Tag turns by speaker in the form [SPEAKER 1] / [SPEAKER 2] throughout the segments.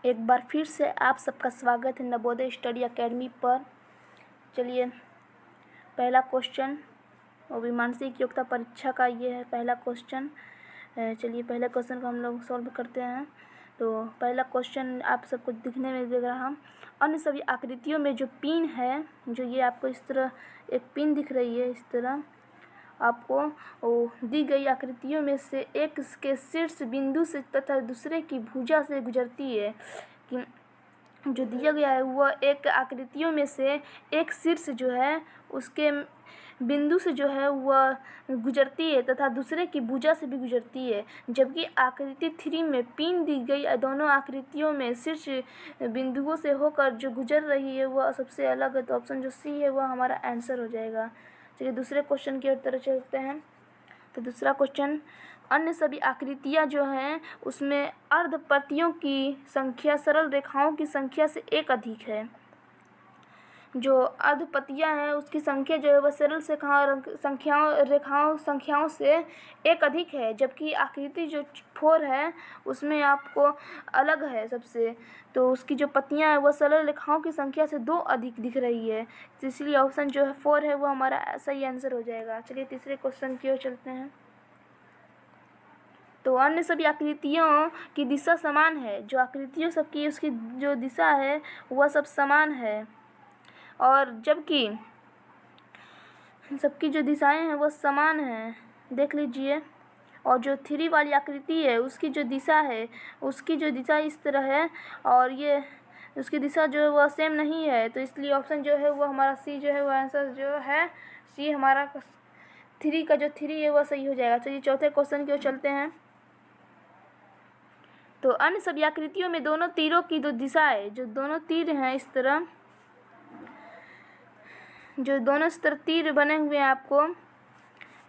[SPEAKER 1] एक बार फिर से आप सबका स्वागत है नवोदय स्टडी एकेडमी पर। चलिए पहला क्वेश्चन और भी मानसिक योग्यता परीक्षा का ये है पहला क्वेश्चन। चलिए पहले क्वेश्चन को हम लोग सॉल्व करते हैं। तो पहला क्वेश्चन आप सबको दिखने में दिख रहा, अन्य सभी आकृतियों में जो पिन है, जो ये आपको इस तरह एक पिन दिख रही है, इस तरह आपको दी गई आकृतियों में से एक के शीर्ष बिंदु से तथा दूसरे की भुजा से गुजरती है। कि जो दिया गया है वह एक आकृतियों में से एक शीर्ष जो है उसके बिंदु से जो है वह गुजरती है तथा दूसरे की भुजा से भी गुजरती है, जबकि आकृति 3 में पिन दी गई दोनों आकृतियों में शीर्ष बिंदुओं से होकर जो गुजर रही है वह सबसे अलग है। तो ऑप्शन जो सी है वह हमारा आंसर हो जाएगा। चलिए दूसरे क्वेश्चन की तरफ चलते हैं। तो दूसरा क्वेश्चन, अन्य सभी आकृतियाँ जो हैं उसमें अर्धपतियों की संख्या सरल रेखाओं की संख्या से एक अधिक है। जो अर्धपतियाँ हैं उसकी संख्या जो है वह सरल संख्याओं से एक अधिक है, जबकि आकृति जो 4 है उसमें आपको अलग है सबसे। तो उसकी जो पत्तियाँ हैं वह सरल रेखाओं की संख्या से 2 अधिक दिख रही है। तो इसलिए ऑप्शन जो है 4 है वो हमारा सही आंसर हो जाएगा। चलिए तीसरे क्वेश्चन की ओर चलते हैं। तो अन्य सभी आकृतियों की दिशा समान है। जो आकृतियों सबकी उसकी जो दिशा है वह सब समान है, और जबकि सबकी जो दिशाएं हैं वह समान हैं, देख लीजिए। और जो 3 वाली आकृति है उसकी जो दिशा है, उसकी जो दिशा इस तरह है और ये उसकी दिशा जो है वह सेम नहीं है। तो इसलिए ऑप्शन जो है वो हमारा सी जो है वह आंसर जो है सी हमारा 3 का जो 3 है वह सही हो जाएगा। चलिए चौथे क्वेश्चन की ओर चलते हैं। तो अन्य सभी आकृतियों में दोनों तीरों की जो दिशा है, जो दोनों तीर हैं इस तरह, जो दोनों इस तरह तीर बने हुए हैं, आपको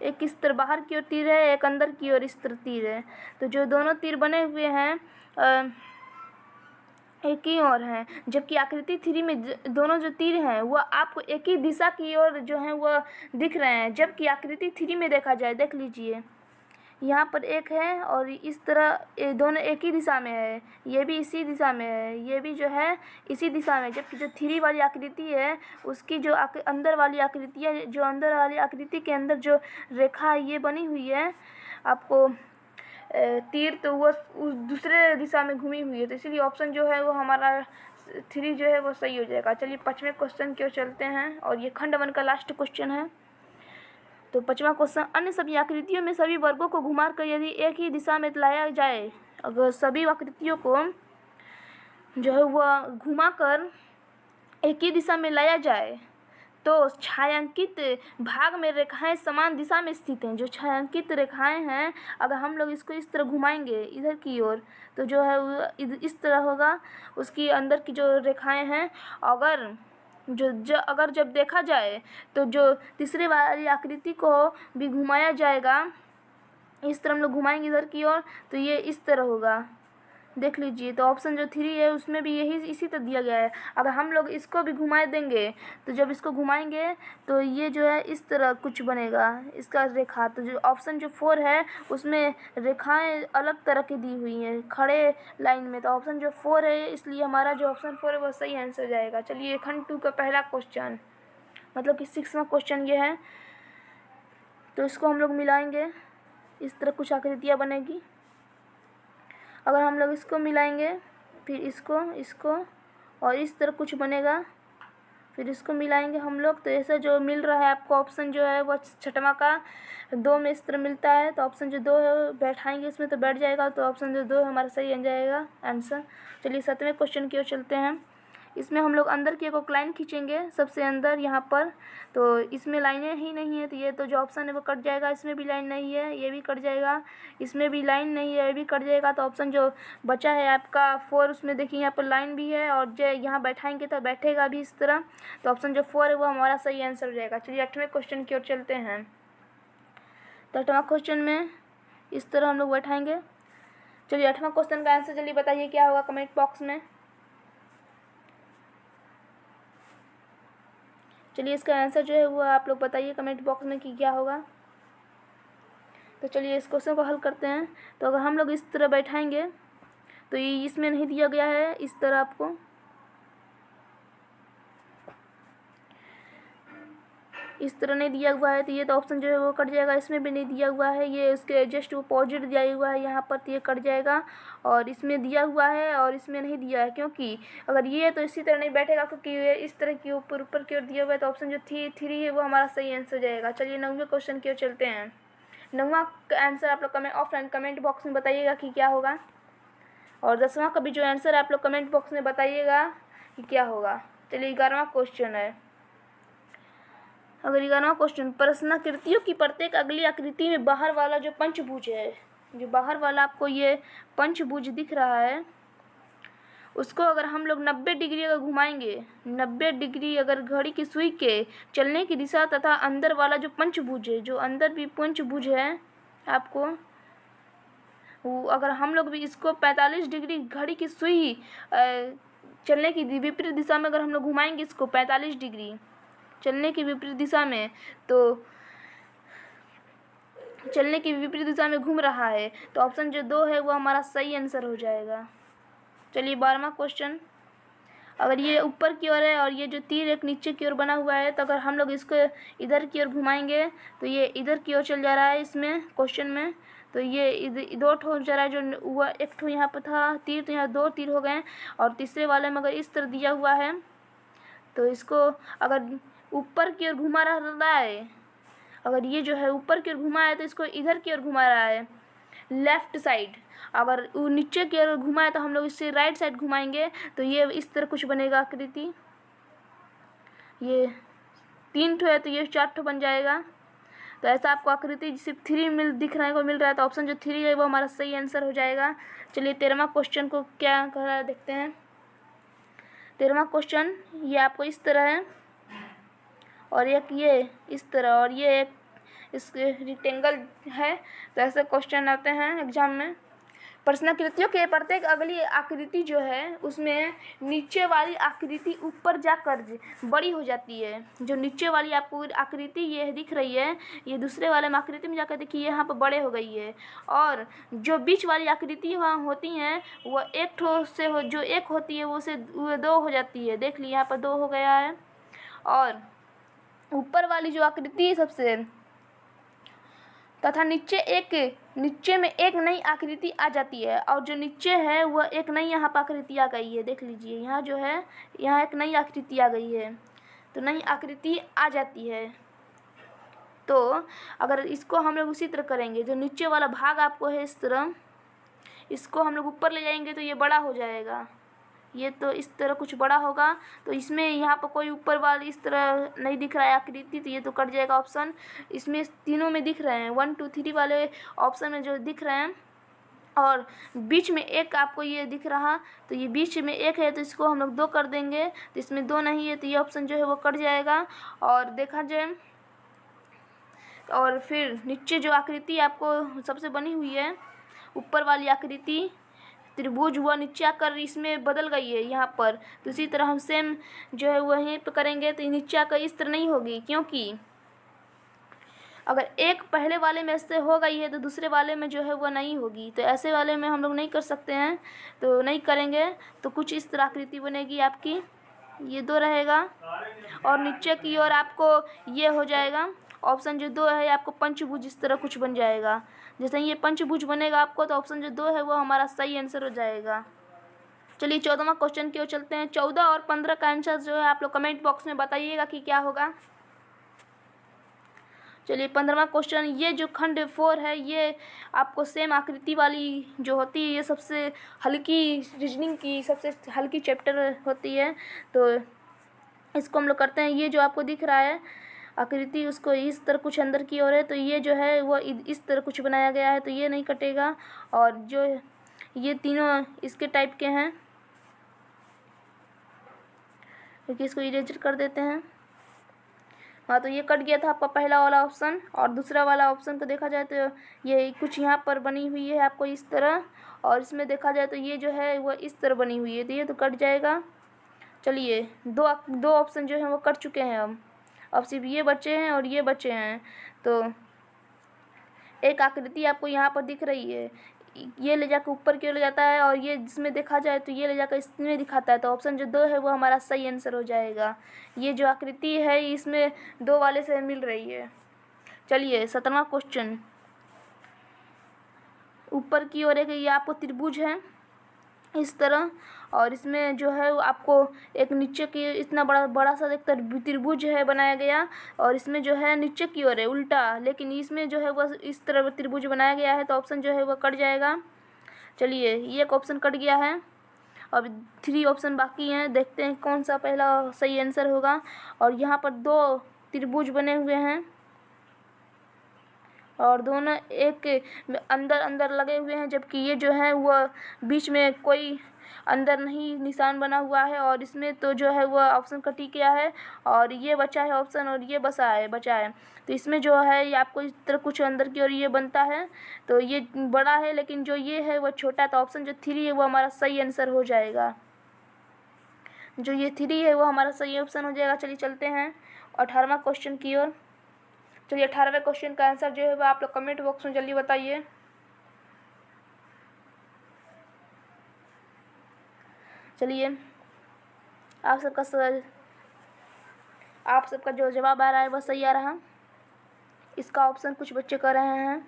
[SPEAKER 1] एक इस तरह बाहर की ओर तीर है, एक अंदर की ओर इस तरह तीर है। तो जो दोनों तीर बने हुए हैं एक ही ओर हैं, जबकि आकृति 3 में दोनों जो तीर हैं वह आपको एक ही दिशा की ओर जो हैं वह दिख रहे हैं। जबकि आकृति 3 में देखा जाए, देख लीजिए यहाँ पर एक है और इस तरह दोनों एक ही दिशा में है, ये भी इसी दिशा में है, ये भी जो है इसी दिशा में। जबकि जो 3 वाली आकृति है उसकी जो अंदर वाली आकृति है, जो अंदर वाली आकृति के अंदर जो रेखा ये बनी हुई है आपको तीर, तो वो उस दूसरे दिशा में घूमी हुई है। तो इसलिए ऑप्शन जो है वो हमारा 3 जो है वो सही हो जाएगा। चलिए 5वें क्वेश्चन की ओर चलते हैं और ये खंड 1 का लास्ट क्वेश्चन है। तो 5वां क्वेश्चन, अन्य सभी आकृतियों में सभी वर्गों को घुमाकर यदि एक ही दिशा में लाया जाए, अगर सभी आकृतियों को जो है वह घुमाकर एक ही दिशा में लाया जाए तो छायांकित भाग में रेखाएं समान दिशा में स्थित हैं। जो छायांकित रेखाएं हैं अगर हम लोग इसको इस तरह घुमाएंगे इधर की ओर तो जो है वो इस तरह होगा। उसकी अंदर की जो रेखाएं हैं अगर अगर जब देखा जाए तो जो तीसरे वाली आकृति को भी घुमाया जाएगा, इस तरह हम लोग घुमाएंगे इधर की ओर तो ये इस तरह होगा, देख लीजिए। तो ऑप्शन जो 3 है उसमें भी यही इसी तरह दिया गया है। अगर हम लोग इसको भी घुमा देंगे तो जब इसको घुमाएंगे तो ये जो है इस तरह कुछ बनेगा इसका रेखा। तो जो ऑप्शन जो 4 है उसमें रेखाएं अलग तरह की दी हुई हैं खड़े लाइन में। तो ऑप्शन जो 4 है, इसलिए हमारा जो ऑप्शन 4 है वो सही आंसर हो जाएगा। चलिए खंड 2 का पहला क्वेश्चन, मतलब कि 6वां क्वेश्चन ये है। तो इसको हम लोग मिलाएंगे, इस तरह कुछ आकृतियाँ बनेगी। अगर हम लोग इसको मिलाएंगे फिर इसको और इस तरह कुछ बनेगा, फिर इसको मिलाएंगे हम लोग तो ऐसा जो मिल रहा है आपको ऑप्शन जो है वह 6वां का 2 में इस तरह मिलता है। तो ऑप्शन जो 2 है बैठाएंगे इसमें तो बैठ जाएगा। तो ऑप्शन जो 2 हमारा सही बन जाएगा आंसर। चलिए 7वें क्वेश्चन की ओर चलते हैं। इसमें हम लोग अंदर की एक लाइन खींचेंगे सबसे अंदर यहाँ पर, तो इसमें लाइनें ही नहीं है तो ये तो जो ऑप्शन है वो कट जाएगा। इसमें भी लाइन नहीं है, ये भी कट जाएगा। इसमें भी लाइन नहीं है, ये भी कट जाएगा। तो ऑप्शन जो बचा है आपका 4, उसमें देखिए यहाँ पर लाइन भी है और जो यहाँ बैठाएंगे तो बैठेगा भी इस तरह। तो ऑप्शन जो 4 है वो हमारा सही आंसर हो जाएगा। चलिए 8वें क्वेश्चन की ओर चलते हैं। तो 8वां क्वेश्चन में इस तरह हम लोग बैठाएंगे। चलिए 8वां क्वेश्चन का आंसर जल्दी बताइए क्या होगा कमेंट बॉक्स में। चलिए इसका आंसर जो है वो आप लोग बताइए कमेंट बॉक्स में कि क्या होगा। तो चलिए इस क्वेश्चन को हल करते हैं। तो अगर हम लोग इस तरह बैठाएंगे तो ये इसमें नहीं दिया गया है इस तरह आपको। इस तरह नहीं दिया हुआ है तो ये तो ऑप्शन जो है वो कट जाएगा। इसमें भी नहीं दिया हुआ है, ये उसके जस्ट अपोजिट दिया हुआ है यहाँ पर, तो ये कट जाएगा। और इसमें दिया हुआ है और इसमें नहीं दिया है, क्योंकि अगर ये तो इसी तरह नहीं बैठेगा, क्योंकि ये इस तरह की ऊपर ऊपर की ओर दिया हुआ है। तो ऑप्शन जो थ्री है वो हमारा सही आंसर जाएगा। चलिए 9वें क्वेश्चन की ओर चलते हैं। 9वां आंसर आप लोग ऑफलाइन कमेंट बॉक्स में बताइएगा कि क्या होगा, और 10वां का भी जो आंसर आप लोग कमेंट बॉक्स में बताइएगा कि क्या होगा। चलिए 11वां क्वेश्चन है। अगर 11वां क्वेश्चन, प्रश्नाकृतियों की प्रत्येक अगली आकृति में बाहर वाला जो पंचभुज है, जो बाहर वाला आपको ये पंचभुज दिख रहा है, उसको अगर हम लोग 90 डिग्री अगर घुमाएंगे, 90 डिग्री अगर घड़ी की सुई के चलने की दिशा तथा अंदर वाला जो पंचभुज है, जो अंदर भी पंचभुज है आपको, वो अगर हम लोग भी इसको 45 डिग्री घड़ी की सुई चलने की विपरीत दिशा में अगर हम लोग घुमाएंगे, इसको 45 डिग्री चलने की विपरीत दिशा में, तो चलने की विपरीत दिशा में घूम रहा है, तो ऑप्शन जो 2 है वो हमारा सही आंसर हो जाएगा। चलिए 12वां क्वेश्चन। अगर ये ऊपर की ओर है और ये जो तीर एक नीचे की ओर बना हुआ है, तो अगर हम लोग इसको इधर की ओर घुमाएंगे तो ये इधर की ओर चल जा रहा है इसमें क्वेश्चन में। तो ये इधर 2 ठो जा रहा है, जो हुआ 1 ठो यहाँ पर था तीर, तो यहाँ 2 तीर हो गए। और तीसरे वाले में अगर इस तरह दिया हुआ है, तो इसको अगर ऊपर की ओर घुमा रहा है, अगर ये जो है ऊपर की ओर घुमा है तो इसको इधर की ओर घुमा रहा है लेफ्ट साइड। अगर वो नीचे की ओर घुमा है तो हम लोग इससे राइट साइड घुमाएंगे, तो ये इस तरह कुछ बनेगा आकृति। ये 3 ठो है तो ये 4 ठो बन जाएगा। तो ऐसा आपको आकृति सिर्फ 3 दिखने को मिल रहा है, तो ऑप्शन जो 3 है वो हमारा सही आंसर हो जाएगा। चलिए 13वां क्वेश्चन को क्या कह रहा है देखते हैं। 13वां क्वेश्चन ये आपको इस तरह है, और एक ये इस तरह, और ये एक इसके रेक्टेंगल है। तो ऐसे क्वेश्चन आते हैं एग्जाम में। प्रश्नाकृतियों के प्रत्येक अगली आकृति जो है उसमें नीचे वाली आकृति ऊपर जाकर बड़ी हो जाती है। जो नीचे वाली आपको आकृति ये दिख रही है, ये दूसरे वाले में आकृति में जाकर देखिए यहाँ पर बड़े हो गई है। और जो बीच वाली आकृति वहाँ होती हैं वह एक ठो से जो एक होती है वो से 2 हो जाती है। देख लीजिए यहाँ पर 2 हो गया है। और ऊपर वाली जो आकृति है सबसे, तथा नीचे में एक नई आकृति आ जाती है, और जो नीचे है वह एक नई यहाँ पर आकृति आ गई है। देख लीजिए यहाँ जो है, यहाँ एक नई आकृति आ गई है, तो नई आकृति आ जाती है। तो अगर इसको हम लोग उसी तरह करेंगे, जो नीचे वाला भाग आपको है इस तरह, इसको हम लोग ऊपर ले जाएंगे तो ये बड़ा हो जाएगा। ये तो इस तरह कुछ बड़ा होगा, तो इसमें यहाँ पर कोई ऊपर वाली इस तरह नहीं दिख रहा है आकृति, तो ये तो कट जाएगा ऑप्शन। इसमें तीनों में दिख रहे हैं, 1 2 3 वाले ऑप्शन में जो दिख रहे हैं, और बीच में एक आपको ये दिख रहा, तो ये बीच में एक है तो इसको हम लोग 2 कर देंगे, तो इसमें 2 नहीं है तो ये ऑप्शन जो है वो कट जाएगा। और देखा जाए, और फिर नीचे जो आकृति आपको सबसे बनी हुई है, ऊपर वाली आकृति त्रिभुज हुआ, नीचे आकर इसमें बदल गई है यहाँ पर, तो इसी तरह हम सेम जो है वहीं पे करेंगे, तो नीचे आकर इस तरह नहीं होगी, क्योंकि अगर एक पहले वाले में से हो गई है तो दूसरे वाले में जो है वो नहीं होगी। तो ऐसे वाले में हम लोग नहीं कर सकते हैं, तो नहीं करेंगे। तो कुछ इस तरह आकृति बनेगी आपकी, ये 2 रहेगा, और नीचे की ओर आपको ये हो जाएगा। ऑप्शन जो 2 है आपको पंचभुज इस तरह कुछ बन जाएगा। जैसे ये पंचभुज बनेगा आपको, तो ऑप्शन जो 2 है वो हमारा सही आंसर हो जाएगा। चलिए 14वां क्वेश्चन की ओर चलते हैं। 14 और 15 का आंसर जो है आप लोग कमेंट बॉक्स में बताइएगा कि क्या होगा। चलिए 15वां क्वेश्चन, ये जो खंड 4 है ये आपको सेम आकृति वाली जो होती है, ये सबसे हल्की रीजनिंग की सबसे हल्की चैप्टर होती है। तो इसको हम लोग करते हैं। ये जो आपको दिख रहा है आकृति, उसको इस तरह कुछ अंदर की ओर है, तो ये जो है वो इस तरह कुछ बनाया गया है, तो ये नहीं कटेगा। और जो ये तीनों इसके टाइप के हैं, क्योंकि इसको इरेजर कर देते हैं। हाँ, तो ये कट गया था आपका पहला वाला ऑप्शन। और दूसरा वाला ऑप्शन को देखा जाए तो ये कुछ यहाँ पर बनी हुई है आपको इस तरह, और इसमें देखा जाए तो ये जो है वो इस तरह बनी हुई है, तो ये तो कट जाएगा। चलिए 2 ऑप्शन जो है वो कट चुके हैं। अब सिर्फ ये बचे हैं और ये बचे हैं। तो एक आकृति आपको यहाँ पर दिख रही है, ये ले जाकर ऊपर की ओर ले जाता है, और ये जिसमें देखा जाए तो ये ले जाकर इसमें दिखाता है। तो ऑप्शन जो 2 है वो हमारा सही आंसर हो जाएगा। ये जो आकृति है इसमें 2 वाले से मिल रही है। चलिए 17वां क्वेश्चन। ऊपर की ओर एक ये आपको त्रिभुज है इस तरह, और इसमें जो है आपको एक नीचे की इतना बड़ा सा एक त्रिभुज है बनाया गया, और इसमें जो है नीचे की ओर है उल्टा, लेकिन इसमें जो है वह इस तरह त्रिभुज बनाया गया है। तो ऑप्शन जो है वह कट जाएगा। चलिए ये एक ऑप्शन कट गया है। अब 3 ऑप्शन बाकी हैं, देखते हैं कौन सा पहला सही आंसर होगा। और यहाँ पर 2 त्रिभुज बने हुए हैं, और दोनों एक अंदर अंदर लगे हुए हैं, जबकि ये जो है वह बीच में कोई अंदर नहीं निशान बना हुआ है। और इसमें तो जो है वह ऑप्शन कट ही गया है, और ये बचा है ऑप्शन, और ये बचा है। तो इसमें जो है ये आपको इस तरह कुछ अंदर की ओर ये बनता है, तो ये बड़ा है, लेकिन जो ये है वह छोटा है। तो ऑप्शन जो 3 है वो हमारा सही आंसर हो जाएगा। जो ये 3 है वो हमारा सही ऑप्शन हो जाएगा। चलिए चलते हैं 18वां क्वेश्चन की ओर। चलिए 18वें क्वेश्चन का आंसर जो है वो आप लोग कमेंट बॉक्स में जल्दी बताइए। चलिए आप सबका जो जवाब आ रहा है वह सही आ रहा। इसका ऑप्शन कुछ बच्चे कर रहे हैं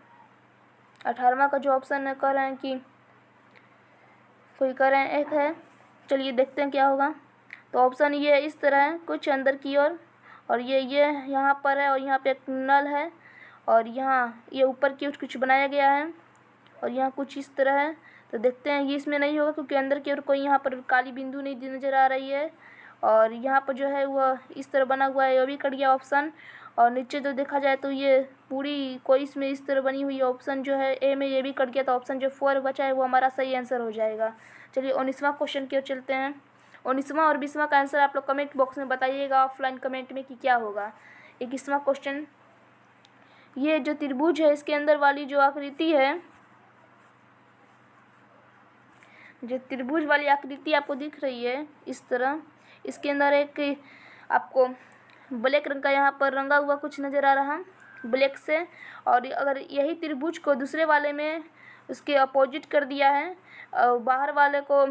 [SPEAKER 1] 18वां का जो ऑप्शन है कर रहे हैं कि कोई कर रहे हैं 1 है। चलिए देखते हैं क्या होगा। तो ऑप्शन ये इस तरह है, कुछ अंदर की ओर, और ये यहाँ पर है, और यहाँ पे एक नल है, और यहाँ ये ऊपर की ओर कुछ बनाया गया है, और यहाँ कुछ इस तरह है। तो देखते हैं ये इसमें नहीं होगा, क्योंकि अंदर की ओर कोई यहाँ पर काली बिंदु नहीं नज़र आ रही है। और यहाँ पर जो है वह इस तरह बना हुआ है, वो भी कट गया ऑप्शन। और नीचे जो देखा जाए तो ये पूरी कोई इसमें इस तरह बनी हुई ऑप्शन जो है ए में ये भी कट गया। तो ऑप्शन जो 4 बचा है वो हमारा सही आंसर हो जाएगा। चलिए 19वां क्वेश्चन की ओर चलते हैं। 19वां और 20वां का आंसर आप लोग कमेंट बॉक्स में बताइएगा ऑफलाइन कमेंट में कि क्या होगा। 21वां क्वेश्चन। ये जो त्रिभुज है इसके अंदर वाली जो आकृति है, जो त्रिभुज वाली आकृति आपको दिख रही है इस तरह, इसके अंदर एक आपको ब्लैक रंग का यहाँ पर रंगा हुआ कुछ नज़र आ रहा ब्लैक से। और अगर यही त्रिभुज को दूसरे वाले में उसके अपोजिट कर दिया है, बाहर वाले को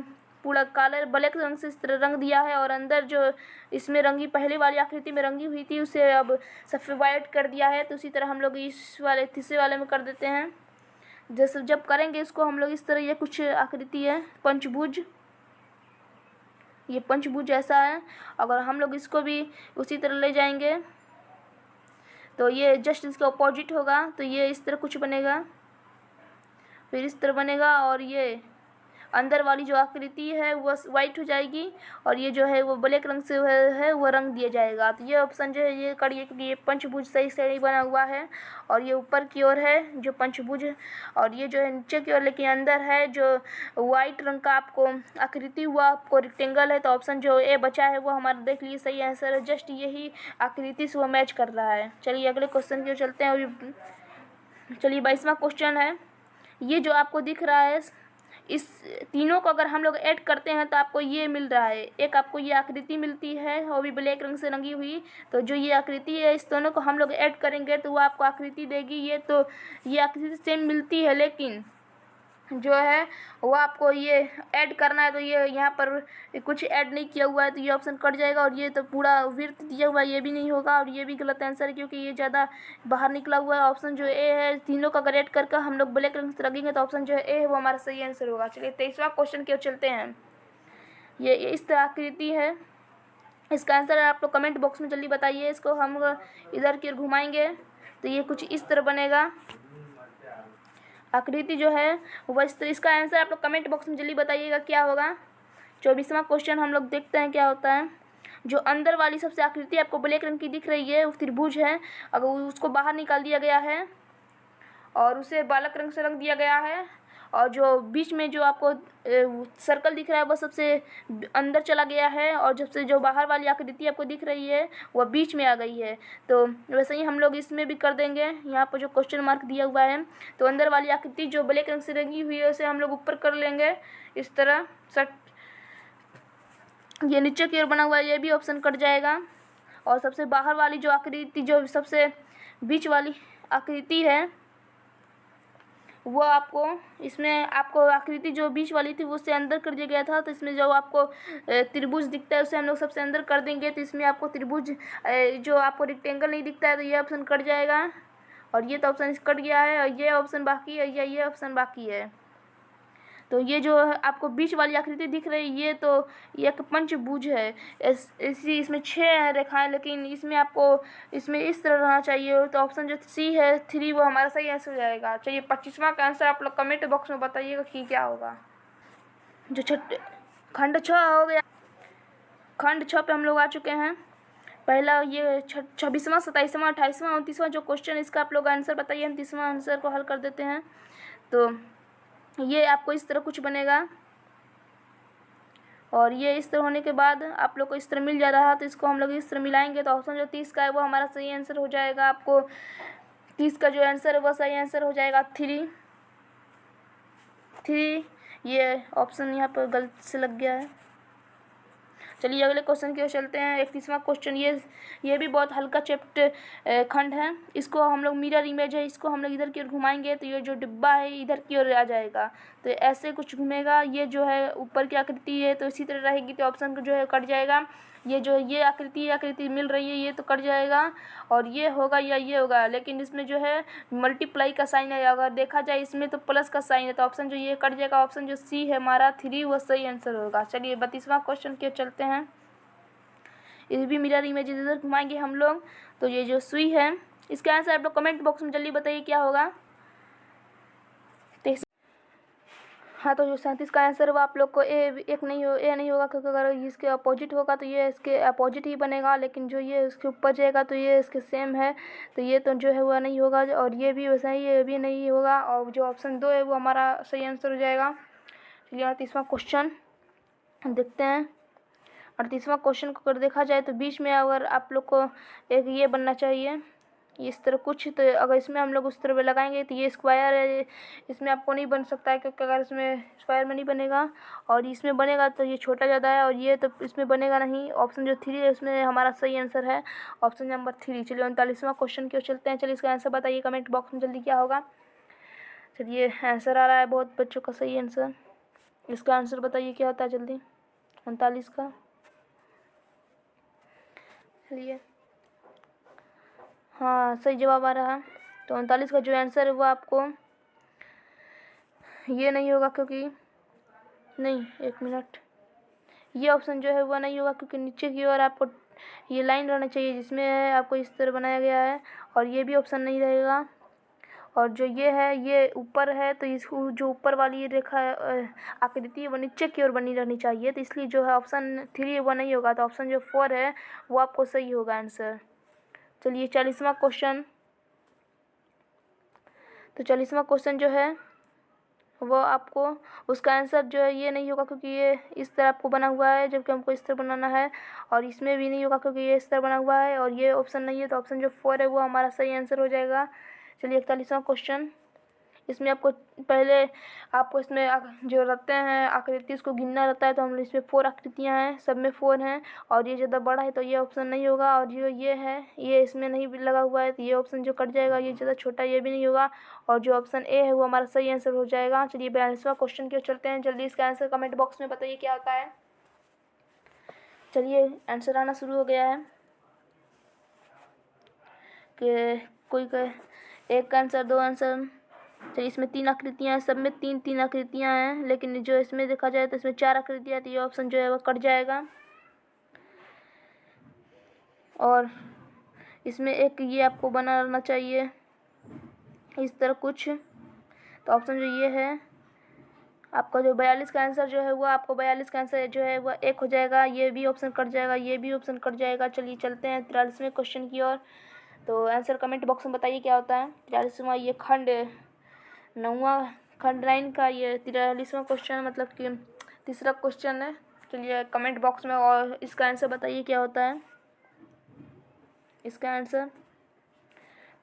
[SPEAKER 1] पूरा काले ब्लैक रंग से इस तरह रंग दिया है, और अंदर जो इसमें रंगी पहले वाली आकृति में रंगी हुई थी उसे अब सफ़ेद वाइट कर दिया है। तो उसी तरह हम लोग इस वाले तीसरे वाले में कर देते हैं। जैसे जब करेंगे इसको हम लोग इस तरह, ये कुछ आकृति है पंचभुज, ये पंचभुज ऐसा है। अगर हम लोग इसको भी उसी तरह ले जाएंगे तो ये जस्ट इसके अपोजिट होगा। तो ये इस तरह कुछ बनेगा, फिर इस तरह बनेगा, और ये अंदर वाली जो आकृति है वो वाइट हो जाएगी, और ये जो है वो ब्लैक रंग से है वो रंग दिया जाएगा। तो ये ऑप्शन जो है ये करिए, क्योंकि ये पंचभुज सही से बना हुआ है, और ये ऊपर की ओर है जो पंचभुज, और ये जो है नीचे की ओर लेकिन अंदर है जो वाइट रंग का आपको आकृति हुआ आपको रेक्टेंगल है। तो ऑप्शन जो ए बचा है वो हमारा देख लीजिए सही आंसर है। जस्ट यही आकृति से वो मैच कर रहा है। चलिए अगले क्वेश्चन की ओर चलते हैं। और चलिए 22वां क्वेश्चन है। ये जो आपको दिख रहा है, इस तीनों को अगर हम लोग ऐड करते हैं तो आपको ये मिल रहा है, एक आपको ये आकृति मिलती है वो भी ब्लैक रंग से रंगी हुई। तो जो ये आकृति है इस दोनों को हम लोग ऐड करेंगे तो वो आपको आकृति देगी। ये आकृति सेम मिलती है, लेकिन जो है वो आपको ये ऐड करना है। तो ये यहाँ पर कुछ ऐड नहीं किया हुआ है, तो ये ऑप्शन कट जाएगा। और ये तो पूरा वृत्त दिया हुआ है, ये भी नहीं होगा, और ये भी गलत आंसर है क्योंकि ये ज़्यादा बाहर निकला हुआ है। ऑप्शन जो ए है, तीनों का अगर ऐड करके हम लोग ब्लैक रंग से रखेंगे तो ऑप्शन जो है ए है वो हमारा सही आंसर होगा। चलिए 23वां क्वेश्चन की ओर चलते हैं। ये इस तरह आकृति है, इसका आंसर आप लोग कमेंट बॉक्स में जल्दी बताइए। इसको हम इधर की ओर घुमाएंगे तो ये कुछ इस तरह बनेगा आकृति जो है वह इस तरह। इसका आंसर आप लोग कमेंट बॉक्स में जल्दी बताइएगा क्या होगा। 24वां क्वेश्चन हम लोग देखते हैं क्या होता है। जो अंदर वाली सबसे आकृति आपको ब्लैक रंग की दिख रही है वो त्रिभुज है। अगर उसको बाहर निकाल दिया गया है और उसे बालक रंग से रंग दिया गया है, और जो बीच में जो आपको सर्कल दिख रहा है वह सबसे अंदर चला गया है, और जब से जो बाहर वाली आकृति आपको दिख रही है वह बीच में आ गई है। तो वैसे ही हम लोग इसमें भी कर देंगे। यहाँ पर जो क्वेश्चन मार्क दिया हुआ है, तो अंदर वाली आकृति जो ब्लैक रंग से रंगी हुई है उसे हम लोग ऊपर कर लेंगे इस तरह सट। ये नीचे की ओर बना हुआ है, ये भी ऑप्शन कट जाएगा। और सबसे बाहर वाली जो आकृति, जो सबसे बीच वाली आकृति है वो आपको इसमें आपको आकृति जो बीच वाली थी वो उससे अंदर कर दिया गया था। तो इसमें जो आपको त्रिभुज दिखता है उसे हम लोग सबसे अंदर कर देंगे। तो इसमें आपको त्रिभुज जो आपको रेक्टेंगल नहीं दिखता है तो ये ऑप्शन कट जाएगा, और ये तो ऑप्शन कट गया है, और ये ऑप्शन बाकी है, ये ऑप्शन बाकी है। तो ये जो आपको बीच वाली आकृति दिख रही है, ये तो ये एक पंचभुज है। इसी इसमें 6 रेखाएं, लेकिन इसमें आपको इसमें इस तरह रहना चाहिए। तो ऑप्शन जो सी है 3 वो हमारा सही आंसर हो जाएगा। चलिए 25वां का आंसर आप लोग कमेंट बॉक्स में बताइएगा कि क्या होगा। जो खंड 6 हो गया। खंड 6 पे हम लोग आ चुके हैं। पहला ये 26वां, 27वां, 28वां, 29वां जो क्वेश्चन इसका आप लोग आंसर बताइए। हम 30वां आंसर को हल कर देते हैं। तो ये आपको इस तरह कुछ बनेगा, और ये इस तरह होने के बाद आप लोग को इस तरह मिल जा रहा है। तो इसको हम लोग इस तरह मिलाएंगे तो ऑप्शन जो 30 का है वो हमारा सही आंसर हो जाएगा। आपको 30 का जो आंसर है वो सही आंसर हो जाएगा 3। ये ऑप्शन यहाँ पर गलत से लग गया है। चलिए अगले क्वेश्चन की ओर चलते हैं। 31वां क्वेश्चन, ये भी बहुत हल्का चैप्टर खंड है। इसको हम लोग मिरर इमेज है, इसको हम लोग इधर की ओर घुमाएंगे तो ये जो डिब्बा है इधर की ओर आ जाएगा। तो ऐसे कुछ घूमेगा। ये जो है ऊपर की आकृति है तो इसी तरह रहेगी, तो ऑप्शन को जो है कट जाएगा। ये जो ये आकृति मिल रही है ये तो कट जाएगा, और ये होगा या ये होगा, लेकिन इसमें जो है मल्टीप्लाई का साइन है। अगर देखा जाए इसमें तो प्लस का साइन है, तो ऑप्शन जो ये कट जाएगा। ऑप्शन जो सी है हमारा 3 वो सही आंसर होगा। चलिए 32वां क्वेश्चन के चलते हैं। ये भी मिरर इमेज इधर घुमाएंगे हम लोग। तो ये जो सुई है इसका आंसर आप लोग कमेंट बॉक्स में जल्दी बताइए क्या होगा। हाँ, तो जो 37 का आंसर वो आप लोग को ए नहीं होगा, क्योंकि अगर इसके अपोजिट होगा तो ये इसके अपोजिट ही बनेगा, लेकिन जो ये इसके ऊपर जाएगा तो ये इसके सेम है, तो ये तो जो है वह नहीं होगा, और ये भी वैसा ही ये भी नहीं होगा, और जो ऑप्शन 2 है वो हमारा सही आंसर हो जाएगा। चलिए 38वां क्वेश्चन देखते हैं। 38वां क्वेश्चन को अगर देखा जाए तो बीच में अगर आप लोग को एक ये बनना चाहिए इस तरह कुछ, तो अगर इसमें हम लोग उस तरह लगाएंगे तो ये स्क्वायर है, इसमें आपको नहीं बन सकता है, क्योंकि अगर इसमें स्क्वायर में नहीं बनेगा, और इसमें बनेगा तो ये छोटा ज़्यादा है, और ये तो इसमें बनेगा नहीं। ऑप्शन जो 3 है उसमें हमारा सही आंसर है ऑप्शन नंबर 3। चलिए 39वां क्वेश्चन की ओर चलते हैं। चलिए इसका आंसर बताइए कमेंट बॉक्स में जल्दी क्या होगा। चलिए आंसर आ रहा है बहुत बच्चों का सही आंसर। इसका आंसर बताइए क्या होता है जल्दी। 39 का चलिए हाँ सही जवाब आ रहा है। तो 39 का जो आंसर है वो आपको ये नहीं होगा, क्योंकि नहीं, 1 मिनट, ये ऑप्शन जो है वो नहीं होगा, क्योंकि नीचे की ओर आपको ये लाइन रहना चाहिए जिसमें आपको इस तरह बनाया गया है, और ये भी ऑप्शन नहीं रहेगा। और जो ये है ये ऊपर है, तो इस जो ऊपर वाली रेखा आकृति है वो नीचे की ओर बनी रहनी चाहिए, तो इसलिए जो है ऑप्शन 3 वो नहीं होगा। तो ऑप्शन जो 4 है वो आपको सही होगा आंसर। चलिए 40वां क्वेश्चन। तो 40वां क्वेश्चन जो है वो आपको उसका आंसर जो है ये नहीं होगा, क्योंकि ये इस तरह आपको बना हुआ है, जबकि हमको इस तरह बनाना है, और इसमें भी नहीं होगा क्योंकि ये इस तरह बना हुआ है, और ये ऑप्शन नहीं है। तो ऑप्शन जो 4 है वो हमारा सही आंसर हो जाएगा। चलिए 41वां क्वेश्चन। इसमें आपको पहले आपको इसमें जो रहते हैं आकृति उसको गिनना रहता है, तो हम इसमें 4 आकृतियाँ हैं, सब में 4 हैं, और ये ज़्यादा बड़ा है तो ये ऑप्शन नहीं होगा, और जो ये है ये इसमें नहीं भी लगा हुआ है तो ये ऑप्शन जो कट जाएगा। ये ज़्यादा छोटा ये भी नहीं होगा, और जो ऑप्शन ए है वो हमारा सही आंसर हो जाएगा। चलिए 42वां क्वेश्चन की ओर चलते हैं। जल्दी इसका आंसर कमेंट बॉक्स में बताइए क्या होता है। चलिए आंसर आना शुरू हो गया है कि कोई एक का आंसर, 2 आंसर। चलिए इसमें 3 आकृतियाँ हैं, सब में 3 आकृतियाँ हैं, लेकिन जो इसमें देखा जाए तो इसमें 4 आकृतियाँ, तो ये ऑप्शन जो है वो कट जाएगा। और इसमें एक ये आपको बना रहना चाहिए इस तरह कुछ, तो ऑप्शन जो ये है आपका जो 42 का आंसर जो है वो आपको 42 का आंसर जो है वो 1 हो जाएगा। ये भी ऑप्शन कट जाएगा, ये भी ऑप्शन कट जाएगा। चलिए चलते हैं 43वें क्वेश्चन की ओर। तो आंसर कमेंट बॉक्स में बताइए क्या होता है। 43वां ये खंड 9 का ये 43वां क्वेश्चन, मतलब कि तीसरा क्वेश्चन है। चलिए कमेंट बॉक्स में और इसका आंसर बताइए क्या होता है इसका आंसर।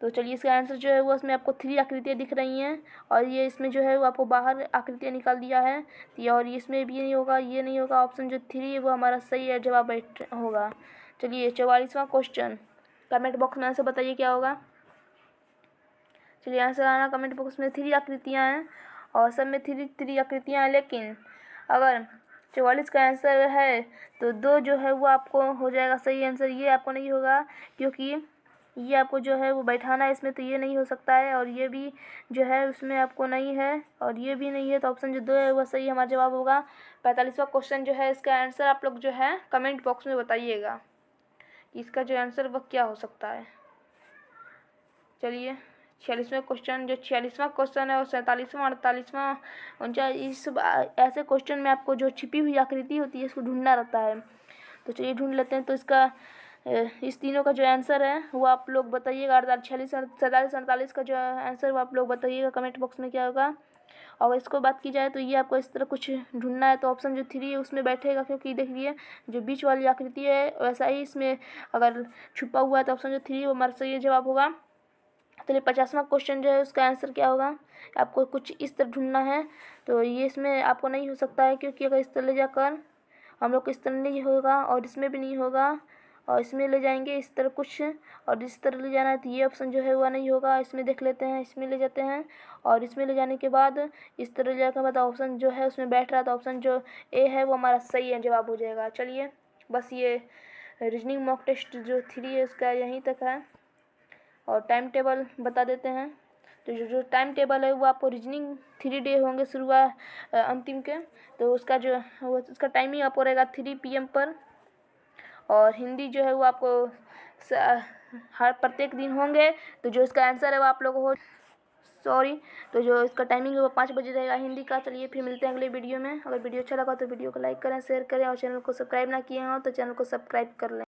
[SPEAKER 1] तो चलिए इसका आंसर जो है वो इसमें आपको 3 आकृतियाँ दिख रही हैं, और ये इसमें जो है वो आपको बाहर आकृतियाँ निकाल दिया है, और इसमें भी नहीं होगा, ये नहीं होगा। ऑप्शन जो 3 है वो हमारा सही है जवाब होगा। चलिए 44वां क्वेश्चन, कमेंट बॉक्स में आंसर बताइए क्या होगा। चलिए आंसर आना कमेंट बॉक्स में। 3 आकृतियाँ हैं और सब में 3 आकृतियाँ हैं, लेकिन अगर 44 का आंसर है तो 2 जो है वो आपको हो जाएगा सही आंसर। ये आपको नहीं होगा क्योंकि ये आपको जो है वो बैठाना है इसमें, तो ये नहीं हो सकता है। और ये भी जो है उसमें आपको नहीं है और ये भी नहीं है, तो ऑप्शन जो 2 है वह सही हमारा जवाब होगा। 45वां क्वेश्चन जो है इसका आंसर आप लोग जो है कमेंट बॉक्स में बताइएगा कि इसका जो आंसर वह क्या हो सकता है। चलिए 46वां क्वेश्चन, जो 46वां क्वेश्चन है और 47वां 48वां 49, इस ऐसे क्वेश्चन में आपको जो छिपी हुई आकृति होती है इसको ढूंढना रहता है। तो चलिए ढूंढ लेते हैं। तो इसका इस तीनों का जो आंसर है वो आप लोग बताइएगा। 46, 47, 48 का जो आंसर वो आप लोग बताइएगा कमेंट बॉक्स में क्या होगा। और इसको बात की जाए तो ये आपको इस तरह कुछ ढूंढना है, तो ऑप्शन जो 3 है उसमें बैठेगा, क्योंकि देखिए जो बीच वाली आकृति है वैसा ही इसमें अगर छुपा हुआ है तो ऑप्शन जो 3 वो हमारा सही जवाब होगा। चलिए 50वां क्वेश्चन जो है उसका आंसर क्या होगा, आपको कुछ इस तरह ढूंढना है। तो ये इसमें आपको नहीं हो सकता है, क्योंकि अगर इस तरह ले जाकर हम लोग को इस तरह नहीं होगा और इसमें भी नहीं होगा और इसमें ले जाएंगे इस तरह कुछ और इस तरह ले जाना है, तो ये ऑप्शन जो है वह नहीं होगा। इसमें देख लेते हैं, इसमें ले जाते हैं और इसमें ले जाने के बाद इस तरह ले जाकर बाद ऑप्शन जो है उसमें बैठ रहा था, ऑप्शन जो ए है वो हमारा सही है जवाब हो जाएगा। चलिए बस ये रीजनिंग मॉक टेस्ट जो 3 है उसका यहीं तक है। और टाइम टेबल बता देते हैं। तो जो टाइम टेबल है वो आपको रीजनिंग 3 डे होंगे शुरुआत अंतिम के, तो उसका जो वो उसका टाइमिंग आपको रहेगा 3 PM पर। और हिंदी जो है वो आपको हर प्रत्येक दिन होंगे। तो जो इसका आंसर है वो आप लोगों को तो जो इसका टाइमिंग है वो 5 बजे रहेगा हिंदी का। चलिए फिर मिलते हैं अगले वीडियो में। अगर वीडियो अच्छा लगा तो वीडियो को लाइक करें, शेयर करें और चैनल को सब्सक्राइब ना किए हों तो चैनल को सब्सक्राइब कर लें।